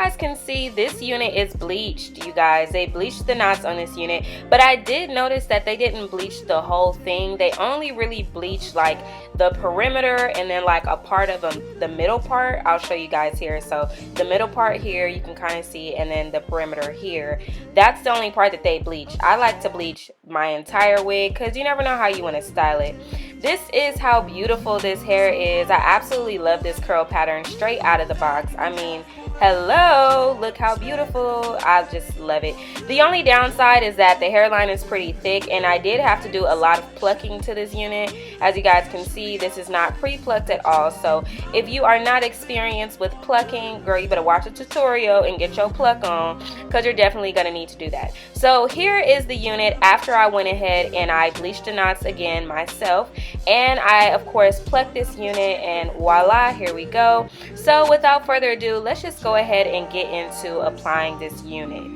guys can see, this unit is bleached, you guys. They bleached the knots on this unit, but I did notice that they didn't bleach the whole thing. They only really bleached like the perimeter and then like a part of the middle part. I'll show you guys here. So the middle part here you can kind of see, and then the perimeter here, that's the only part that they bleach. I like to bleach my entire wig because you never know how you want to style it. This is how beautiful this hair is. I absolutely love this curl pattern straight out of the box. I mean, hello, look how beautiful. I just love it. The only downside is that the hairline is pretty thick, and I did have to do a lot of plucking to this unit. As you guys can see, this is not pre-plucked at all. So if you are not experienced with plucking, girl, you better watch a tutorial and get your pluck on, because you're definitely going to need to do that. So here is the unit after I went ahead and I bleached the knots again myself, and I of course plucked this unit, and voila, here we go. So without further ado, let's just go ahead and get into applying this unit.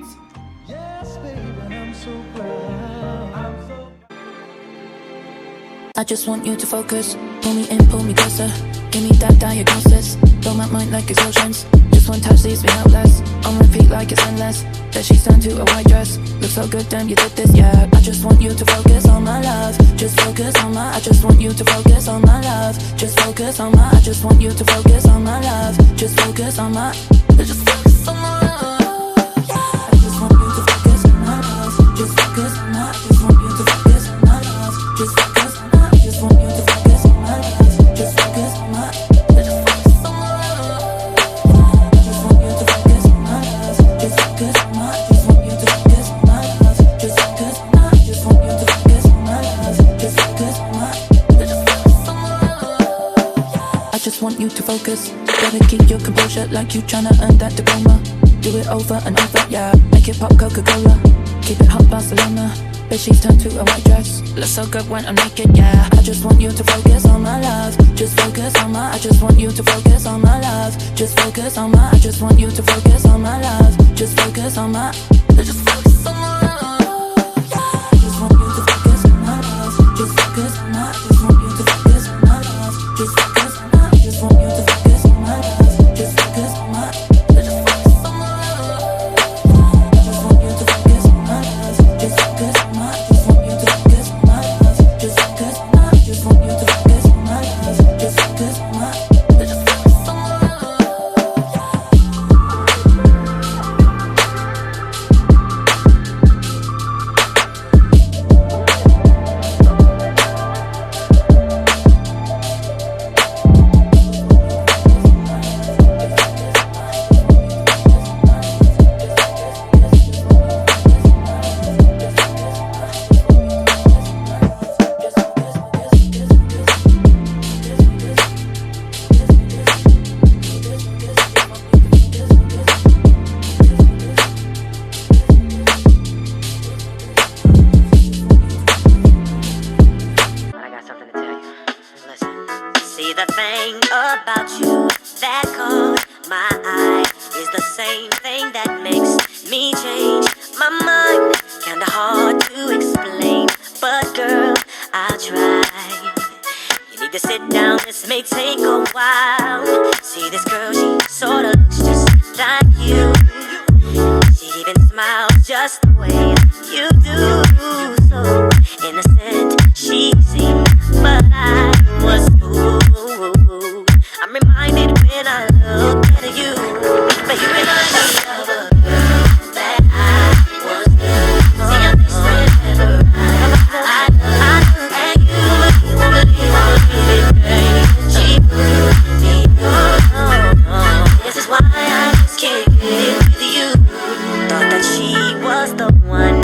I just want you to focus. Pull me in, pull me closer. Give me that diagnosis. Blow my mind like explosions. Just one touch leaves me helpless. On repeat like it's endless. That she's turned to a white dress. Looks so good, damn, you did this, yeah. I just want you to focus on my love. Just focus on my. I just want you to focus on my love. Just focus on my. I just want you to focus on my love. Just focus on my. Just focus on my love. I just want you to focus on my love. Just focus on my. I just want you to focus on my love. Just focus on my. I just want you to focus on my love. Just focus on my. Just focus on my love. I just want you to focus on my love. Just focus on my. I just want you to focus on my love. Just focus on my. I just want you to focus on my love. Just focus on my. Just focus on my love. I just want you to focus. Gotta keep your composure like you tryna earn that diploma. Do it over and over, yeah. Make it pop Coca-Cola. Keep it hot Barcelona. But she's turned to a white dress. Looks so good when I'm naked, yeah. I just want you to focus on my love. Just focus on my. I just want you to focus on my love. Just focus on my. I just want you to focus on my love. Just focus on my. Just focus on my love. I just want you to focus on my love. Just focus on my. I just want you to focus on my love. Just focus on my. I just want you to focus on my love. Just focus on my. Just focus on my love. I just want you to focus on my love. Just focus on my. I just want you to focus on my love. Just focus on my. I just want you to focus on my love. Just focus on my. Just focus on my love. See, the thing about you that caught my eye is the same thing that makes me change my mind. Kinda hard to explain, but girl, I'll try. You need to sit down, this may take a while. See, this girl, she sorta looks just like you. She even smiles just the way you do. So innocent she seemed, but I was fooled. I'm reminded when I look at you, but you remind me of a girl that I was with. See your face whenever I look at you. You won't believe she put me on. This is why I just can't get with you. Thought that she was the one.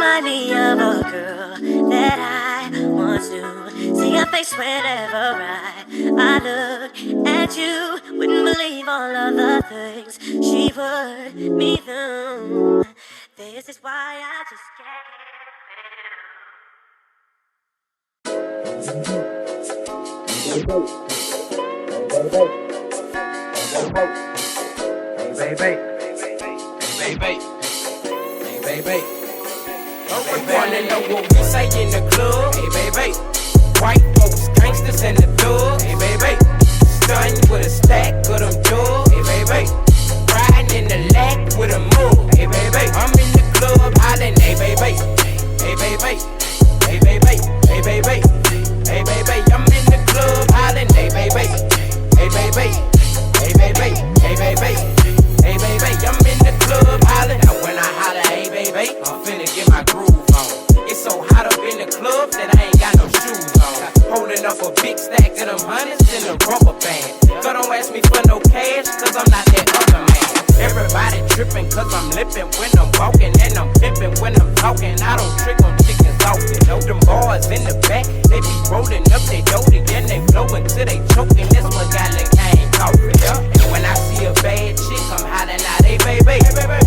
remind me of a girl that I once knew. See her face whenever I look at you. Wouldn't believe all of the things she put me through. This is why I just Hey baby, wanna know what we say in the club? Hey baby, white folks, gangsters in the dub. Hey baby, stunning with a stack of them drugs. Hey baby, riding in the lack with a move. Hey baby, I'm in the club hollering. Hey baby, hey baby, hey baby, hey baby, hey baby, I'm in the club hollering. Hey baby, hey baby, hey baby, hey baby, hey baby, I'm in the club hollering. Now when I holler, hey baby, I'm finna get my groove on. It's so hot up in the club that I ain't got no shoes on. Holding up a big stack of them hundreds in a rubber band. So don't ask me for no cash, cause I'm not that other man. Everybody tripping cause I'm lipping when I'm walking, and I'm pimping when I'm talking. I don't trick on chickens often. Know them boys in the back, they be rolling up they doty and they blowing till they choking. That's what got the cane coffee. And when I see a bad chick, I'm hollering out, hey baby,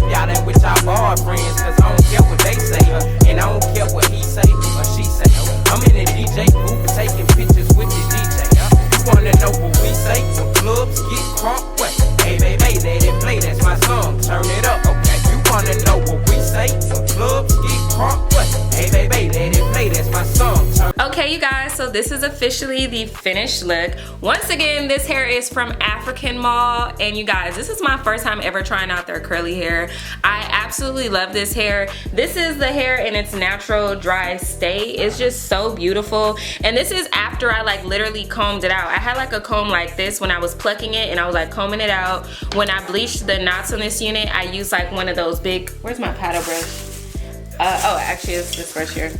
y'all ain't with y'all boyfriends, cause I don't care what they say, and I don't care what he say or she say. I'm in the DJ booth taking pictures with the DJ. You wanna know what we say? When clubs get crunk, what? Hey baby, let it play, that's my song, turn it up, okay? You wanna know what we say? When clubs get crunk, what? Hey baby, let it play, that's my song, turn. Okay, you guys, so this is officially the finished look. Once again, this hair is from African Mall, and you guys, this is my first time ever trying out their curly hair. I absolutely love this hair. This is the hair in its natural dry state. It's just so beautiful, and this is after I like literally combed it out. I had like a comb like this when I was plucking it, and I was like combing it out. When I bleached the knots on this unit, I used like one of those big, where's my paddle brush? Oh, actually it's this brush here.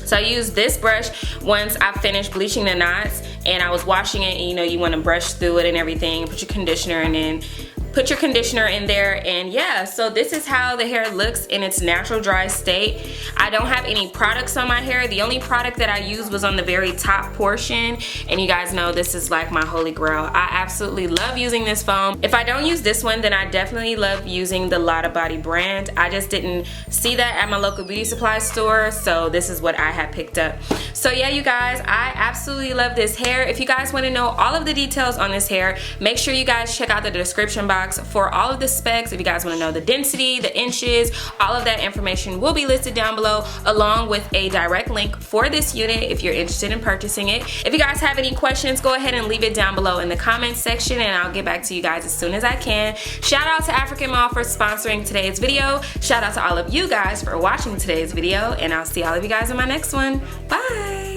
So I used this brush once I finished bleaching the knots, and I was washing it, and you know you want to brush through it and everything, put your conditioner in, put your conditioner in there, and yeah, so this is how the hair looks in its natural dry state. I don't have any products on my hair. The only product that I used was on the very top portion, and you guys know this is like my holy grail. I absolutely love using this foam. If I don't use this one, then I definitely love using the Lotta Body brand. I just didn't see that at my local beauty supply store, so this is what I had picked up. So yeah, you guys, I absolutely love this hair. If you guys want to know all of the details on this hair, make sure you guys check out the description box for all of the specs. If you guys want to know the density, the inches, all of that information will be listed down below, along with a direct link for this unit if you're interested in purchasing it. If you guys have any questions, go ahead and leave it down below in the comments section, and I'll get back to you guys as soon as I can. Shout out to African Mall for sponsoring today's video. Shout out to all of you guys for watching today's video, and I'll see all of you guys in my next one. Bye!